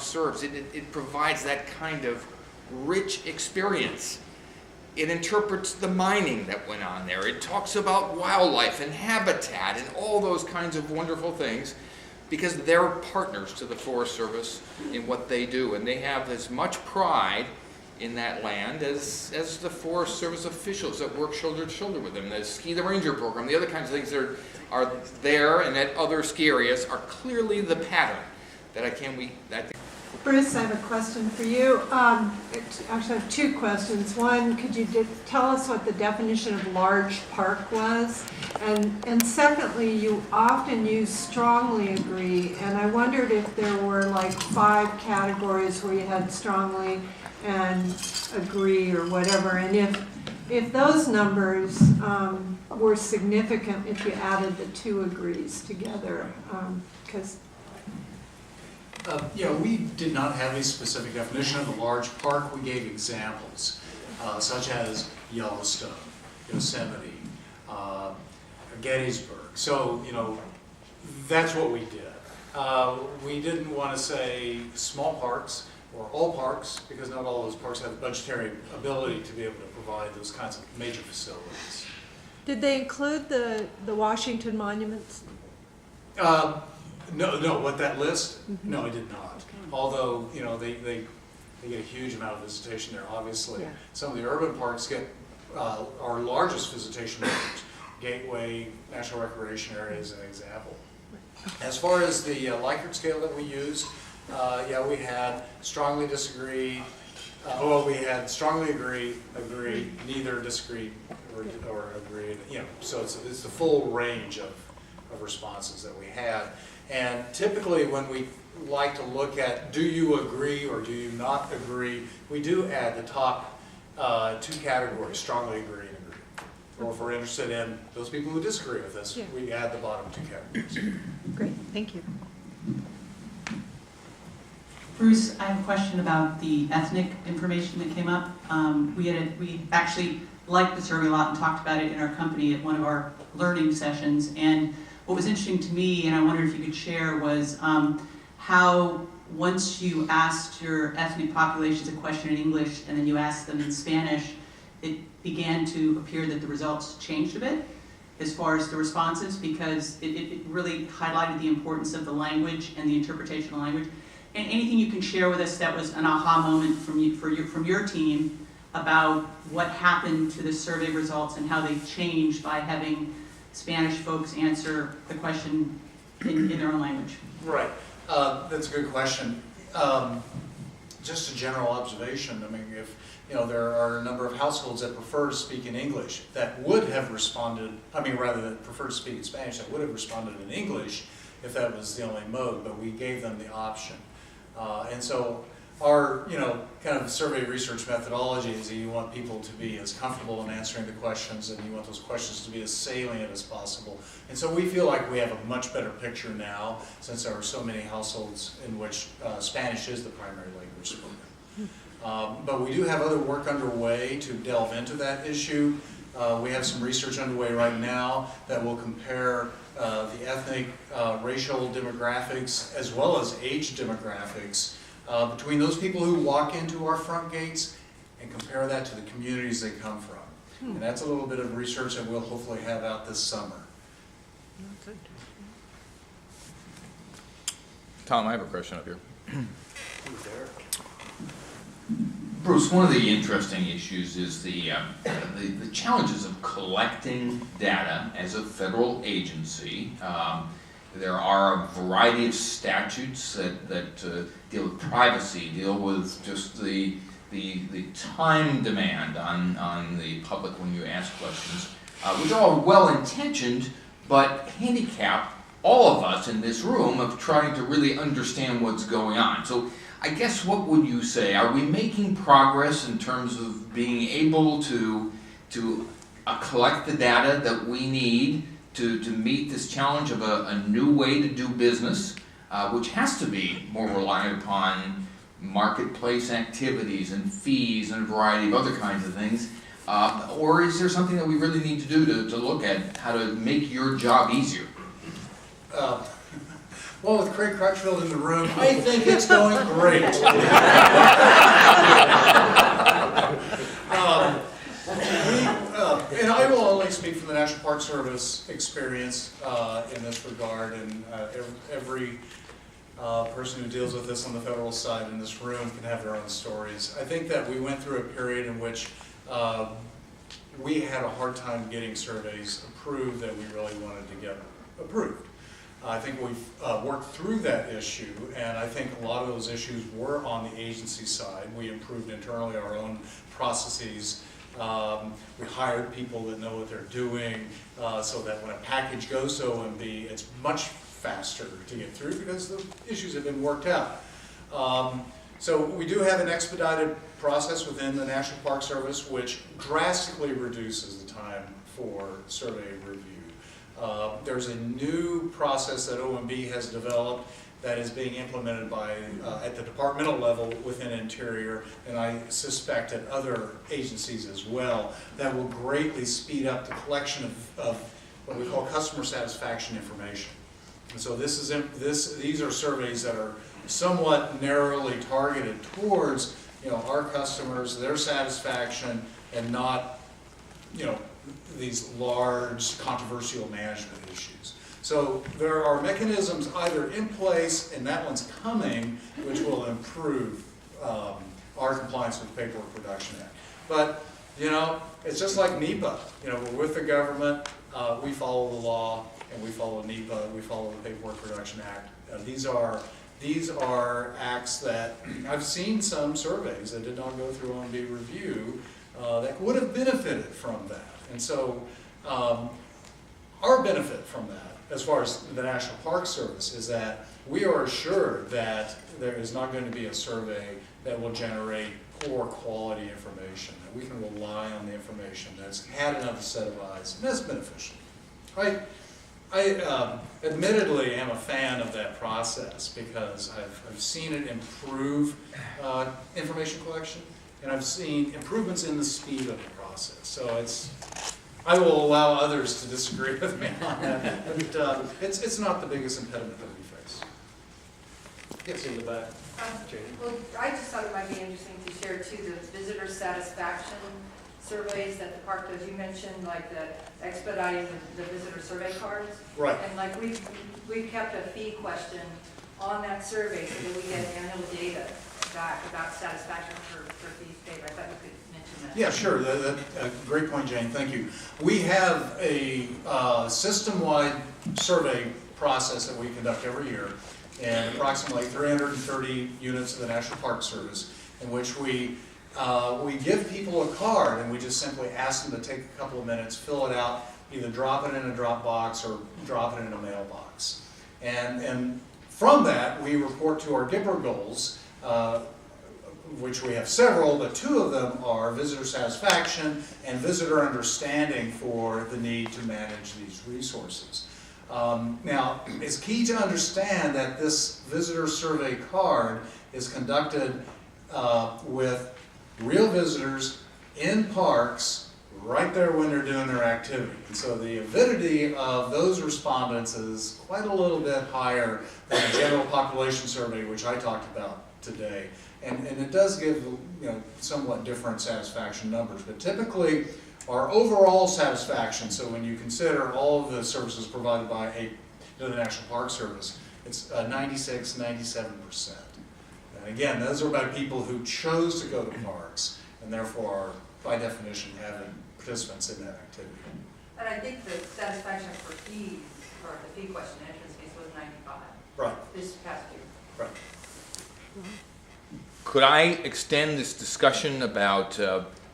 serves. It provides that kind of rich experience. It interprets the mining that went on there. It talks about wildlife and habitat and all those kinds of wonderful things, because they're partners to the Forest Service in what they do, and they have as much pride in that land as the Forest Service officials that work shoulder to shoulder with them. The Ski the Ranger program, the other kinds of things that are there and at other ski areas are clearly the pattern that I think. Bruce, I have a question for you. Actually, I have two questions. One, could you tell us what the definition of large park was? And secondly, you often use strongly agree, and I wondered if there were like 5 categories where you had strongly and agree or whatever, and if those numbers were significant if you added the 2 agrees together, because we did not have a specific definition of a large park. We gave examples, such as Yellowstone, Yosemite, Gettysburg. So, that's what we did. We didn't want to say small parks or all parks, because not all those parks have the budgetary ability to be able to provide those kinds of major facilities. did they include the Washington monuments? No, what that list? No, it did not. Although, they get a huge amount of visitation there, obviously. Yeah. Some of the urban parks get our largest visitation numbers. Gateway, National Recreation Area is an example. As far as the Likert scale that we used, we had strongly disagree, we had strongly agree, neither disagree, or agree. So it's the full range of responses that we had. And typically when we like to look at do you agree or do you not agree, we do add the top 2 categories, strongly agree and agree. Or if we're interested in those people who disagree with us, we add the bottom 2 categories. Great, thank you. Bruce, I have a question about the ethnic information that came up. We actually liked the survey a lot and talked about it in our company at one of our learning sessions. And what was interesting to me, and I wondered if you could share, was how once you asked your ethnic populations a question in English and then you asked them in Spanish, it began to appear that the results changed a bit as far as the responses, because it really highlighted the importance of the language and the interpretation of language. And anything you can share with us that was an aha moment from your team about what happened to the survey results and how they changed by having Spanish folks answer the question in their own language. Right. That's a good question. Just a general observation. I mean, if there are a number of households that prefer to speak in English that would have responded. That prefer to speak in Spanish that would have responded in English if that was the only mode. But we gave them the option, and so our kind of survey research methodology is that you want people to be as comfortable in answering the questions, and you want those questions to be as salient as possible. And so we feel like we have a much better picture now, since there are so many households in which Spanish is the primary language spoken. But we do have other work underway to delve into that issue. We have some research underway right now that will compare the ethnic, racial demographics, as well as age demographics between those people who walk into our front gates and compare that to the communities they come from. And that's a little bit of research that we'll hopefully have out this summer. Tom, I have a question up here. Bruce, one of the interesting issues is the challenges of collecting data as a federal agency. There are a variety of statutes that deal with privacy, deal with just the time demand on the public when you ask questions, which are all well-intentioned, but handicap all of us in this room of trying to really understand what's going on. So I guess what would you say? Are we making progress in terms of being able to collect the data that we need to meet this challenge of a new way to do business, which has to be more reliant upon marketplace activities and fees and a variety of other kinds of things? Or is there something that we really need to do to look at how to make your job easier? Well, with Craig Crutchfield in the room, I think it's going great. And I will only speak from the National Park Service experience in this regard, and every person who deals with this on the federal side in this room can have their own stories. I think that we went through a period in which we had a hard time getting surveys approved that we really wanted to get approved. I think we've worked through that issue, and I think a lot of those issues were on the agency side. We improved internally our own processes. We hired people that know what they're doing, so that when a package goes to OMB, it's much faster to get through because the issues have been worked out. So we do have an expedited process within the National Park Service, which drastically reduces the time for survey review. There's a new process that OMB has developed that is being implemented by, at the departmental level within Interior, and I suspect at other agencies as well, that will greatly speed up the collection of what we call customer satisfaction information. And so these are surveys that are somewhat narrowly targeted towards, our customers, their satisfaction, and not, these large controversial management issues. So there are mechanisms either in place, and that one's coming, which will improve our compliance with the Paperwork Reduction Act. But, it's just like NEPA. We're with the government, we follow the law, and we follow NEPA, we follow the Paperwork Reduction Act. These are acts that I've seen some surveys that did not go through OMB review that would have benefited from that. And so our benefit from that, as far as the National Park Service, is that we are assured that there is not going to be a survey that will generate poor quality information, that we can rely on the information that's had another set of eyes, and that's beneficial. I admittedly am a fan of that process because I've seen it improve information collection, and I've seen improvements in the speed of the process. So I will allow others to disagree with me on that, but it's not the biggest impediment that we face. Yes, in the back. Well, I just thought it might be interesting to share too the visitor satisfaction surveys that the park does. You mentioned like the expediting the visitor survey cards. Right. And like we've kept a fee question on that survey so that we get annual data back about satisfaction for fees paid. I thought you could mention that. Yeah, sure. Great point, Jane. Thank you. We have a system-wide survey process that we conduct every year, and approximately 330 units of the National Park Service, in which we give people a card, and we just simply ask them to take a couple of minutes, fill it out, either drop it in a drop box or drop it in a mailbox. And from that, we report to our Gipper goals, which we have several, but two of them are visitor satisfaction and visitor understanding for the need to manage these resources. Now, it's key to understand that this visitor survey card is conducted with real visitors in parks right there when they're doing their activity. And so the avidity of those respondents is quite a little bit higher than the general population survey, which I talked about today. And it does give somewhat different satisfaction numbers, but typically our overall satisfaction, so when you consider all of the services provided by the National Park Service, it's 96, 97%. And again, those are by people who chose to go to parks, and therefore are, by definition, avid participants in that activity. And I think the satisfaction for fees, or the fee question entrance fees was 95. Right. This past year. Right. Could I extend this discussion about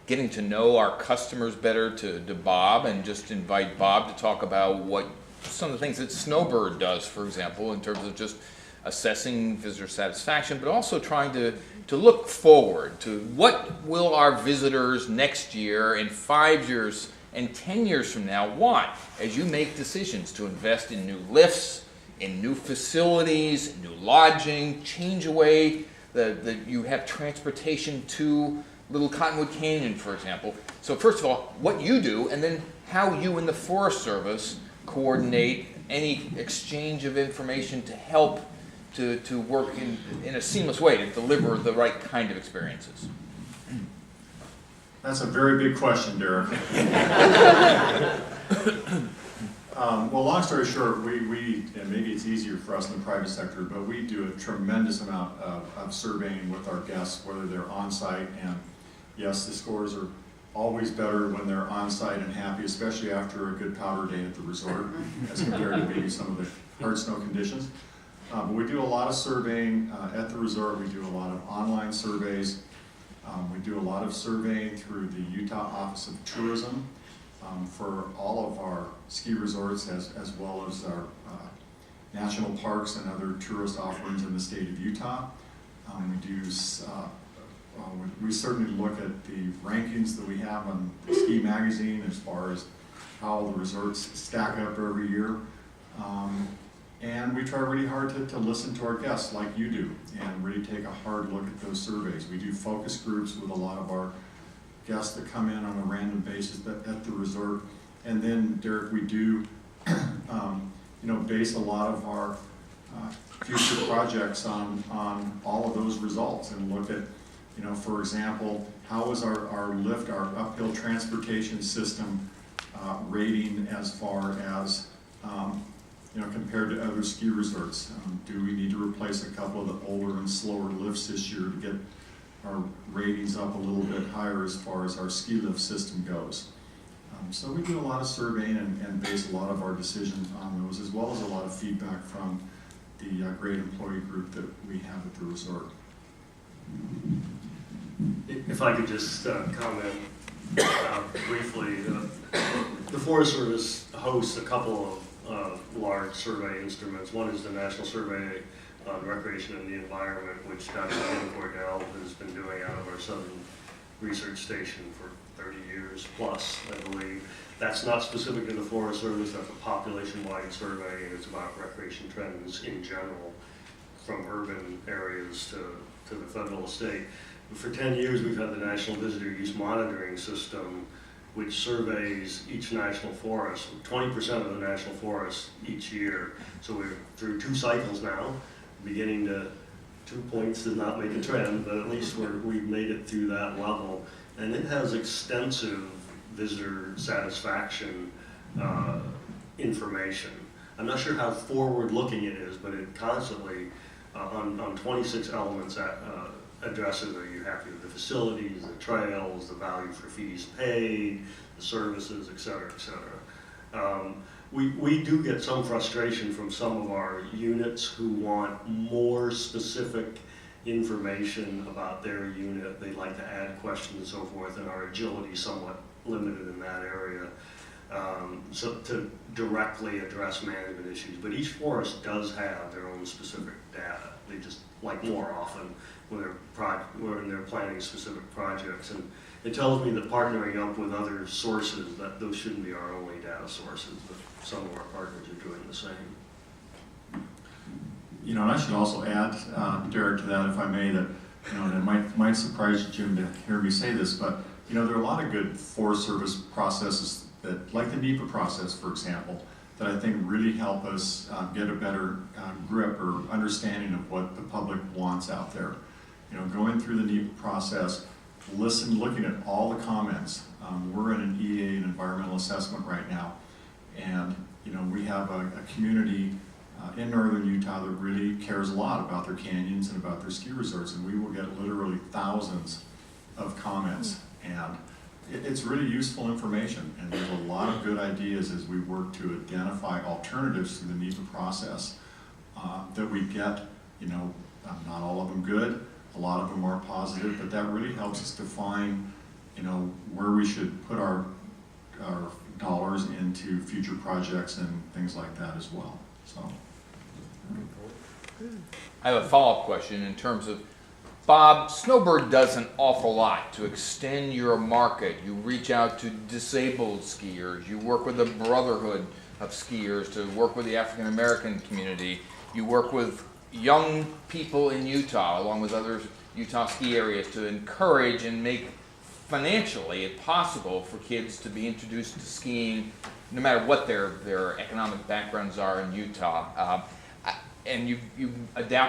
getting to know our customers better to Bob, and just invite Bob to talk about what some of the things that Snowbird does, for example, in terms of just assessing visitor satisfaction, but also trying to look forward to what will our visitors next year and 5 years and 10 years from now want as you make decisions to invest in new lifts, in new facilities, new lodging, change away that you have transportation to Little Cottonwood Canyon, for example. So first of all, what you do, and then how you and the Forest Service coordinate any exchange of information to help to work in a seamless way to deliver the right kind of experiences? That's a very big question, Derek. Well, long story short, we and maybe it's easier for us in the private sector, but we do a tremendous amount of surveying with our guests, whether they're on-site, and yes, the scores are always better when they're on-site and happy, especially after a good powder day at the resort, as compared to maybe some of the hard snow conditions. But we do a lot of surveying at the resort. We do a lot of online surveys. We do a lot of surveying through the Utah Office of Tourism for all of our ski resorts, as well as our national parks and other tourist offerings in the state of Utah. We certainly look at the rankings that we have on the Ski Magazine as far as how the resorts stack up every year. And we try really hard to listen to our guests like you do and really take a hard look at those surveys. We do focus groups with a lot of our guests that come in on a random basis at the resort. And then, Derek, we do base a lot of our future projects on all of those results and look at, for example, how is our lift, our uphill transportation system rating as far as compared to other ski resorts? Do we need to replace a couple of the older and slower lifts this year to get our ratings up a little bit higher as far as our ski lift system goes? So we do a lot of surveying and base a lot of our decisions on those, as well as a lot of feedback from the great employee group that we have at the resort. If I could just comment briefly, the Forest Service hosts a couple of large survey instruments. One is the National Survey on Recreation and the Environment, which Dr. Jim Cordell has been doing out of our Southern Research Station for 30 years plus, I believe. That's not specific to the Forest Service, that's a population-wide survey, and it's about recreation trends in general, from urban areas to the federal estate. For 10 years, we've had the National Visitor Use Monitoring System, which surveys each national forest, 20% of the national forest each year. So we're through 2 cycles now, beginning to 2 points does not make a trend, but at least we've made it through that level. And it has extensive visitor satisfaction information. I'm not sure how forward-looking it is, but it constantly, on 26 elements, addresses, are you happy with the facilities, the trails, the value for fees paid, the services, et cetera, et cetera. We do get some frustration from some of our units who want more specific information about their unit. They like to add questions and so forth, and our agility is somewhat limited in that area. So to directly address management issues, but each forest does have their own specific data. They just like more often when they're planning specific projects, and it tells me that partnering up with other sources, that those shouldn't be our only data sources, but some of our partners are doing the same. And I should also add, Derek, to that, if I may, that it might surprise Jim to hear me say this, but there are a lot of good Forest Service processes that, like the NEPA process, for example, that I think really help us get a better grip or understanding of what the public wants out there. Going through the NEPA process, looking at all the comments. We're in an EA, an environmental assessment right now, and we have a community in northern Utah that really cares a lot about their canyons and about their ski resorts, and we will get literally thousands of comments, and it's really useful information, and there's a lot of good ideas as we work to identify alternatives to the NEPA process that we get. Not all of them good, a lot of them are positive, but that really helps us define where we should put our dollars into future projects and things like that as well. So I have a follow-up question in terms of, Bob, Snowbird does an awful lot to extend your market. You reach out to disabled skiers. You work with the Brotherhood of Skiers to work with the African American community. You work with young people in Utah, along with other Utah ski areas, to encourage and make financially it's possible for kids to be introduced to skiing, no matter what their economic backgrounds are in Utah. And you adapt